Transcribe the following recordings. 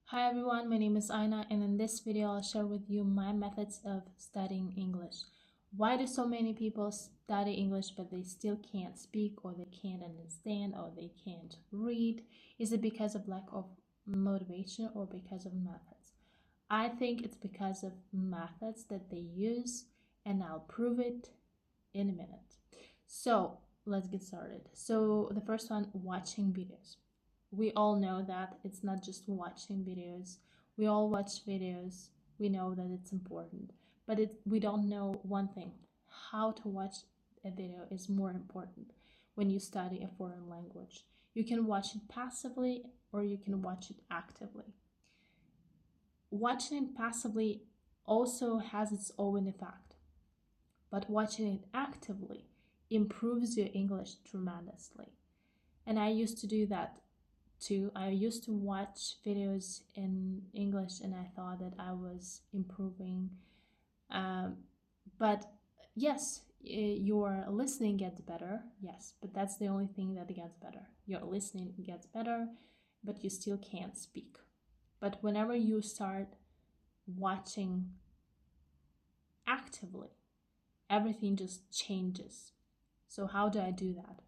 Hi everyone, my name is Aina, and in this video I'll share with you my methods of studying English. Why do so many people study English but they still can't speak, or they can't understand, or they can't read? Is it because of lack of motivation or because of methods? I think it's because of methods that they use, and I'll prove it in a minute. So let's get started. So the first one, watching videos. We all know that it's not just watching videos. We all watch videos. We know that it's important, but we don't know one thing. How to watch a video is more important when you study a foreign language. You can watch it passively or you can watch it actively. Watching it passively also has its own effect, but watching it actively improves your English tremendously. And I used to do that too. I used to watch videos in English and I thought that I was improving. Um, but yes, your listening gets better, yes, but that's the only thing that gets better. Your listening gets better, but you still can't speak. But whenever you start watching actively, everything just changes. So how do I do that?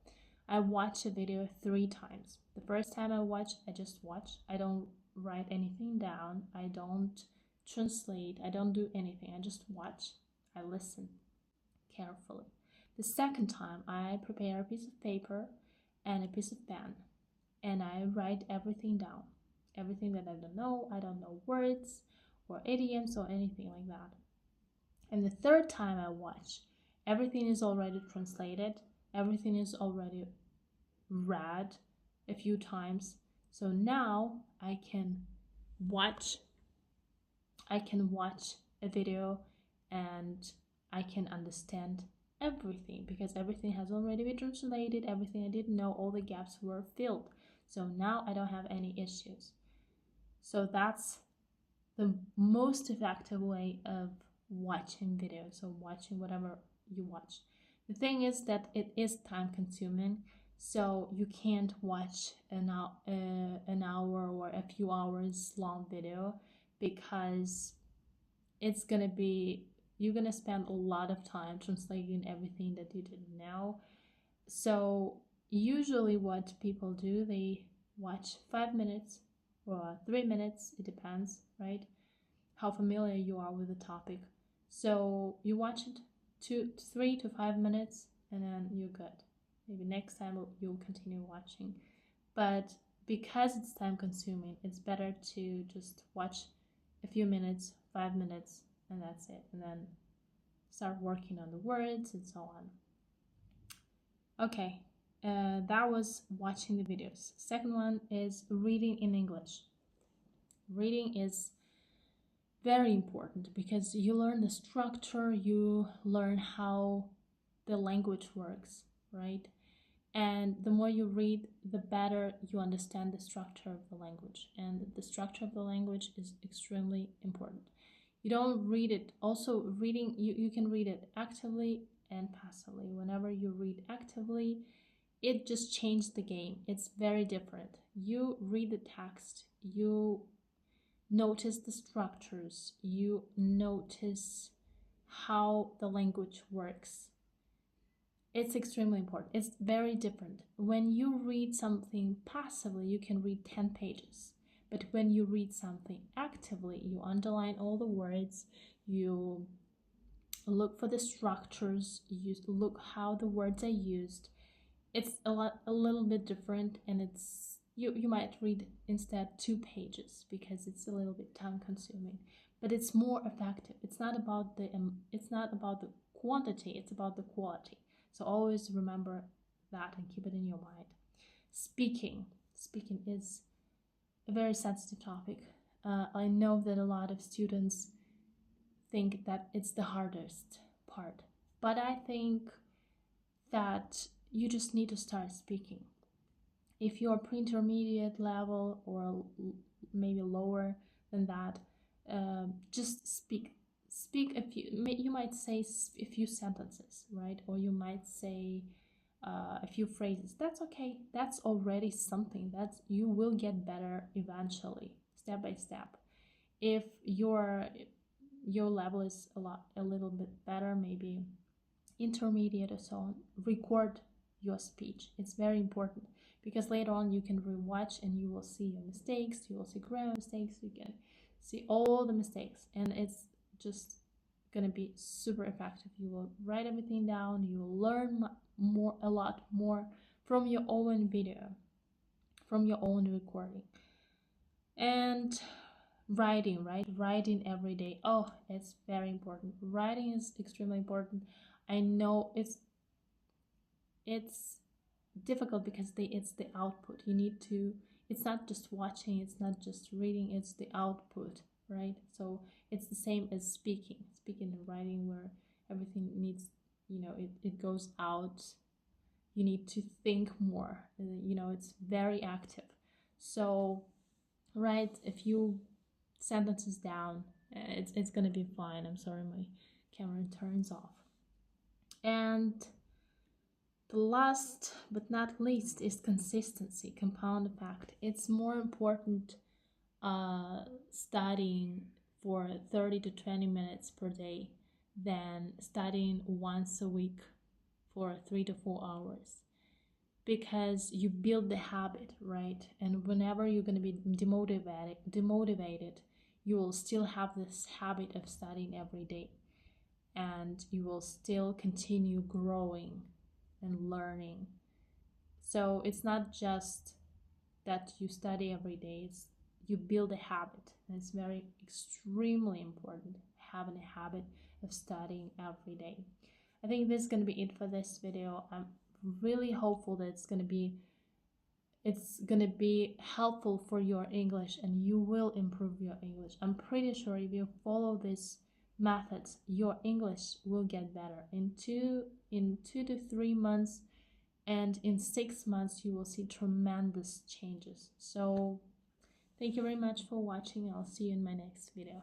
I watch a video 3 times. The first time I watch, I just watch. I don't write anything down. I don't translate. I don't do anything. I just watch. I listen carefully. The second time, I prepare a piece of paper and a piece of pen, and I write everything down. Everything that I don't know words or idioms or anything like that. And the third time I watch, everything is already translated, everything is already read a few times. So now watch I can watch a video and I can understand everything because everything has already been translated, everything I didn't know, all the gaps were filled. So now I don't have any issues. So that's the most effective way of watching videos, so watching whatever you watch. The thing is that it is time consuming, so you can't watch an hour or a few hours long video because it's gonna be you're gonna spend a lot of time translating everything that you didn't know. So usually what people do, they watch 5 minutes or 3 minutes, it depends, right? How familiar you are with the topic. So you watch it 3 to 5 minutes and then you're good. Maybe next time you'll continue watching. But because it's time consuming, it's better to just watch a few minutes, 5 minutes, and that's it. And then start working on the words and so on. Okay, that was watching the videos. Second one is reading in English. Reading is very important because you learn the structure, you learn how the language works, right? And the more you read, the better you understand the structure of the language. And the structure of the language is extremely important. You don't read it. Also, reading, you can read it actively and passively. Whenever you read actively, it just changed the game. It's very different. You read the text, you notice the structures, you notice how the language works. It's extremely important. It's very different. When you read something passively, you can read 10 pages. But when you read something actively, you underline all the words, you look for the structures, you look how the words are used. It's a little bit different, and you might read instead 2 pages because it's a little bit time consuming, but it's more effective. It's not about the quantity, it's about the quality. So always remember that and keep it in your mind. Speaking is a very sensitive topic. I know that a lot of students think that it's the hardest part, but I think that you just need to start speaking. If you're pre-intermediate level or maybe lower than that, just speak a few. You might say a few sentences, right? Or you might say a few phrases. That's okay. That's already something. That's, you will get better eventually. step by step. If your level is a little bit better, maybe intermediate or so on, record your speech. It's very important because later on you can rewatch and you will see your mistakes, you will see grammar mistakes, you can see all the mistakes, and it's just gonna be super effective. You will write everything down, you will learn a lot more from your own video, from your own recording. And writing, right? Writing every day. Oh, it's very important. Writing is extremely important. I know it's difficult because it's the output. You need to, it's not just watching, it's not just reading, it's the output, right? So it's the same as speaking and writing, where everything needs, it goes out. You need to think more, it's very active. So write a few sentences down. It's gonna be fine. I'm sorry, my camera turns off. And the last but not least is consistency, compound effect. It's more important studying for 30 to 20 minutes per day than studying once a week for 3 to 4 hours, because you build the habit, right? And whenever you're going to be demotivated, you will still have this habit of studying every day, and you will still continue growing and learning. So it's not just that you study every day, it's you build a habit, and it's very extremely important having a habit of studying every day. I think this is going to be it for this video. I'm really hopeful that it's going to be helpful for your English, and you will improve your English. I'm pretty sure if you follow these methods, your English will get better. In 2 to 3 months and in 6 months, you will see tremendous changes. So thank you very much for watching. I'll see you in my next video.